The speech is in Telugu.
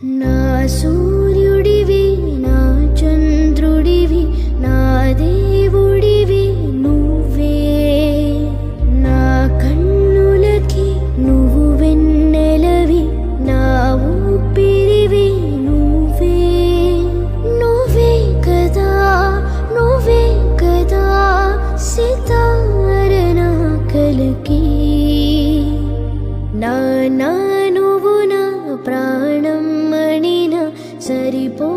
నా సూర్యుడివి నా చంద్రుడివి నా దేవుడివి నువ్వే నా కన్నులకి నువ్వు వెన్నెలవి నా ఊపిరివి నువ్వే నువ్వే కదా నువ్వే కదా సితార నా కలకి నా నువ్వు నా ప్రాణం మణిన సరిపో